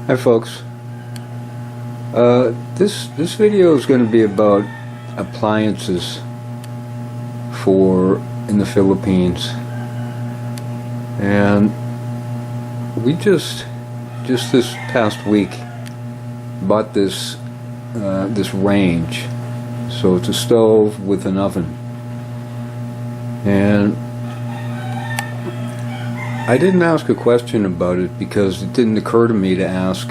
Hi folks. This video is going to be about appliances in the Philippines, and we just this past week bought this range. So it's a stove with an oven, and I didn't ask a question about it because it didn't occur to me to ask.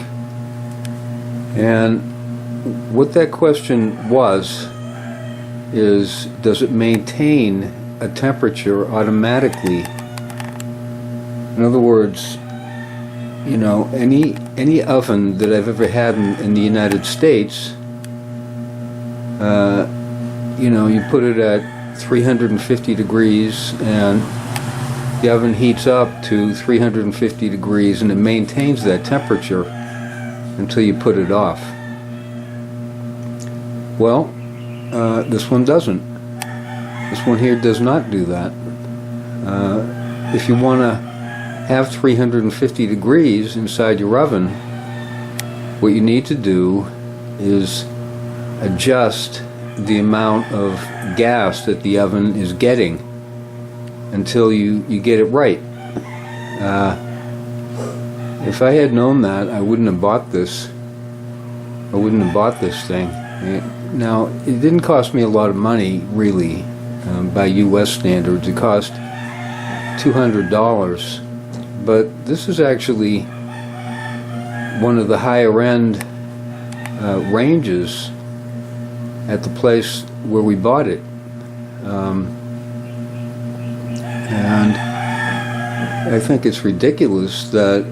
And what that question is, does it maintain a temperature automatically? In other words, you know, any oven that I've ever had in the United States, you know, you put it at 350 degrees and the oven heats up to 350 degrees and it maintains that temperature until you put it off. Well, this one doesn't. This one here does not do that. If you want to have 350 degrees inside your oven, what you need to do is adjust the amount of gas that the oven is getting until you get it right. If I had known that, I wouldn't have bought this. I wouldn't have bought this thing. Now, it didn't cost me a lot of money, really, by U.S. standards. It cost $200, but this is actually one of the higher end ranges at the place where we bought it. And I think it's ridiculous that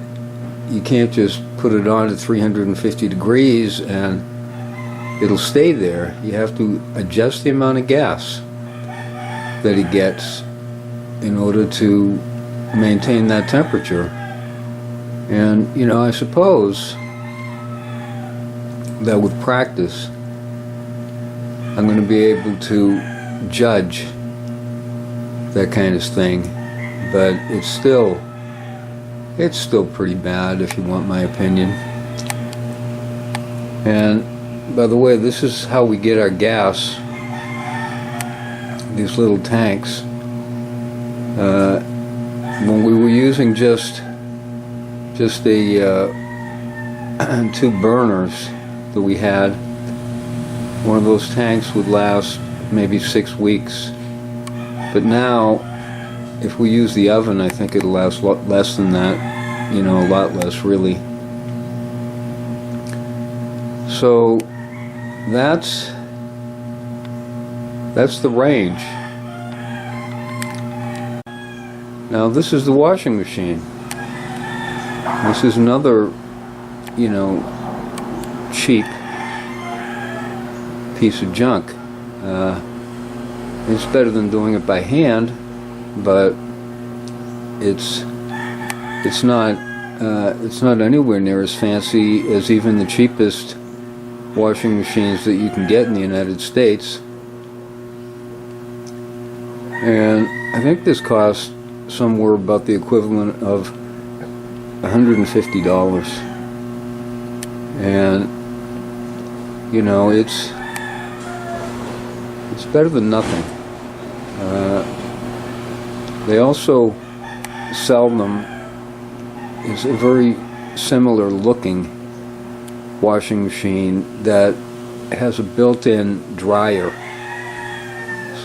you can't just put it on at 350 degrees and it'll stay there. You have to adjust the amount of gas that it gets in order to maintain that temperature. And, you know, I suppose that with practice I'm going to be able to judge that kind of thing, but it's still pretty bad, if you want my opinion. And by the way, this is how we get our gas, these little tanks. When we were using just the two burners that we had, one of those tanks would last maybe 6 weeks. But now, if we use the oven, I think it'll last a lot less than that, you know, a lot less, really. So that's the range. Now this is the washing machine. This is another, you know, cheap piece of junk. It's better than doing it by hand, but it's not anywhere near as fancy as even the cheapest washing machines that you can get in the United States. And I think this costs somewhere about the equivalent of $150. And you know, it's better than nothing. They also sell them as a very similar looking washing machine that has a built-in dryer.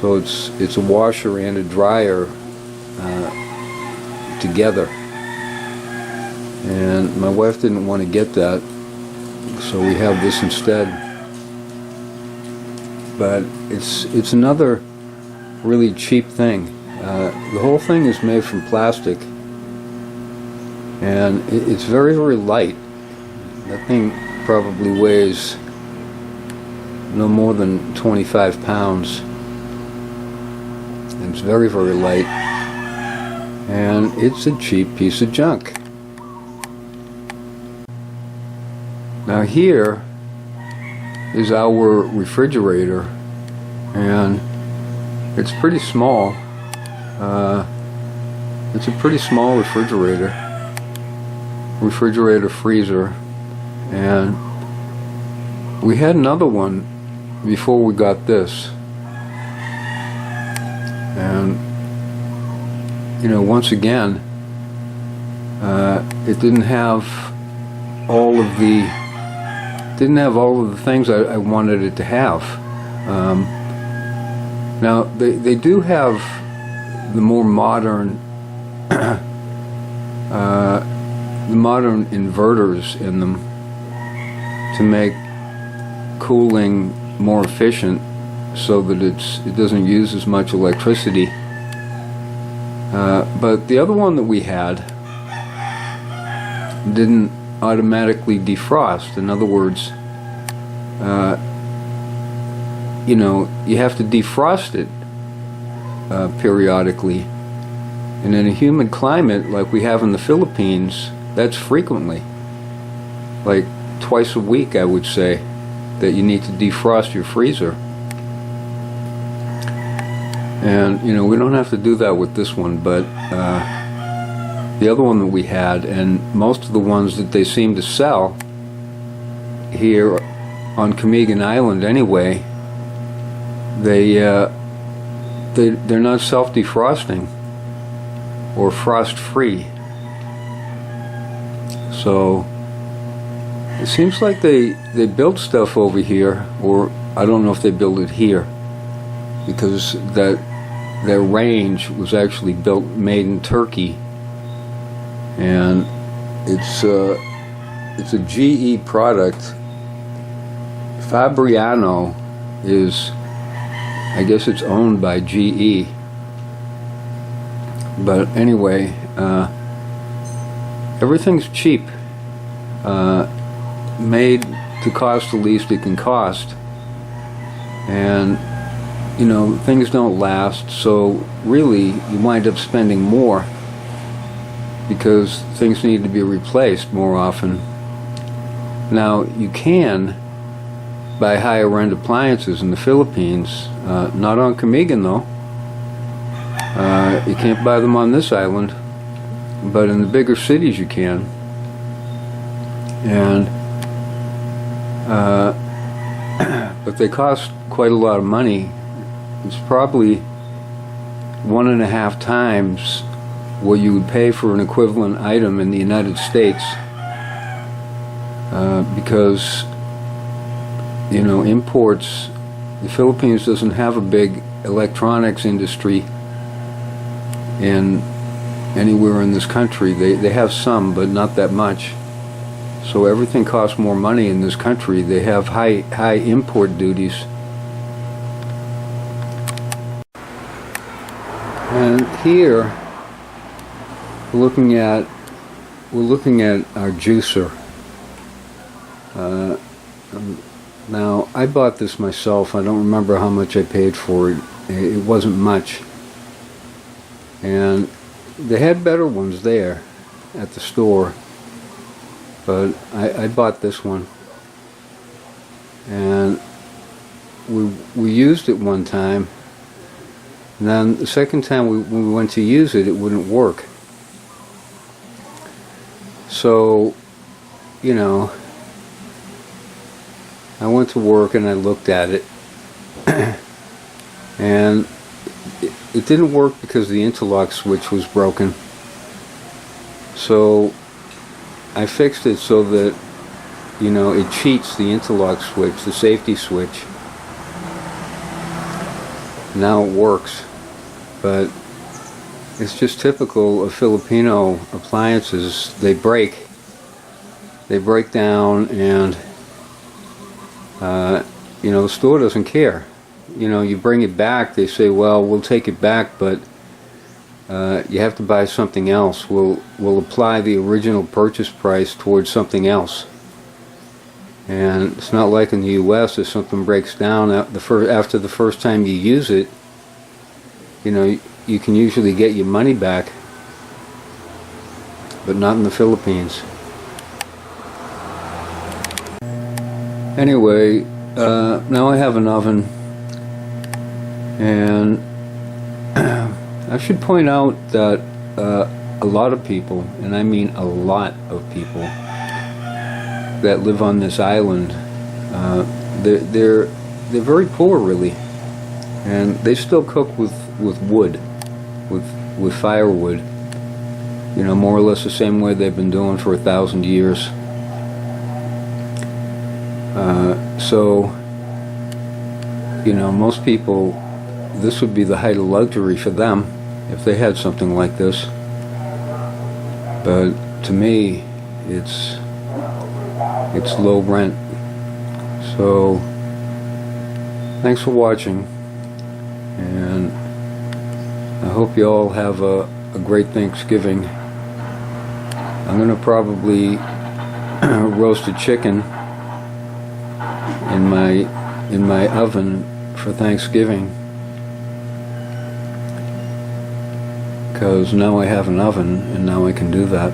So it's a washer and a dryer together. And my wife didn't want to get that, so we have this instead. But it's another really cheap thing. The whole thing is made from plastic, and it's very, very light. That thing probably weighs no more than 25 pounds. It's very, very light, and it's a cheap piece of junk. Now here is our refrigerator, and it's pretty small. It's a pretty small refrigerator freezer. And we had another one before we got this. And, you know, once again, it didn't have all of the things I wanted it to have. Now they do have the more modern the modern inverters in them to make cooling more efficient, so that it doesn't use as much electricity. But the other one that we had didn't automatically defrost. In other words, you know, you have to defrost it periodically. And in a humid climate like we have in the Philippines, that's frequently, like twice a week, I would say, that you need to defrost your freezer. And, you know, we don't have to do that with this one, but the other one that we had, and most of the ones that they seem to sell here on Kamigan Island anyway, they're not self-defrosting or frost-free. So it seems like they built stuff over here, or I don't know if they built it here, because their range was actually made in Turkey, and it's a GE product. Fabriano is, I guess it's owned by GE. But anyway, everything's cheap, made to cost the least it can cost, and you know, things don't last, so really you wind up spending more because things need to be replaced more often. Now, you can buy higher end appliances in the Philippines, not on Kamigan though. You can't buy them on this island, but in the bigger cities you can. And but they cost quite a lot of money. It's probably 1.5 times what you would pay for an equivalent item in the United States, because, you know, imports, the Philippines doesn't have a big electronics industry in anywhere in this country. They have some, but not that much. So everything costs more money in this country. They have high import duties. And here we're looking at our juicer. Now, I bought this myself. I don't remember how much I paid for it. It wasn't much. And they had better ones there at the store, but I bought this one. And we used it one time, and then the second time when we went to use it, it wouldn't work. So, you know, I went to work and I looked at it, and it didn't work because the interlock switch was broken. So I fixed it so that, you know, it cheats the interlock switch, the safety switch. Now it works, but it's just typical of Filipino appliances. They break down, and you know, the store doesn't care. You know, you bring it back, they say, well, we'll take it back, but you have to buy something else. We'll apply the original purchase price towards something else. And it's not like in the U.S. if something breaks down after the first time you use it, you know, you can usually get your money back, but not in the Philippines. Anyway, now I have an oven, and I should point out that a lot of people, and I mean a lot of people, that live on this island, they're very poor, really, and they still cook with wood, with firewood. You know, more or less the same way they've been doing for 1,000 years. So, you know, most people, this would be the height of luxury for them if they had something like this. But to me, it's low rent. So, thanks for watching, and I hope you all have a great Thanksgiving. I'm going to probably roast a chicken in my oven for Thanksgiving, because now I have an oven and now I can do that.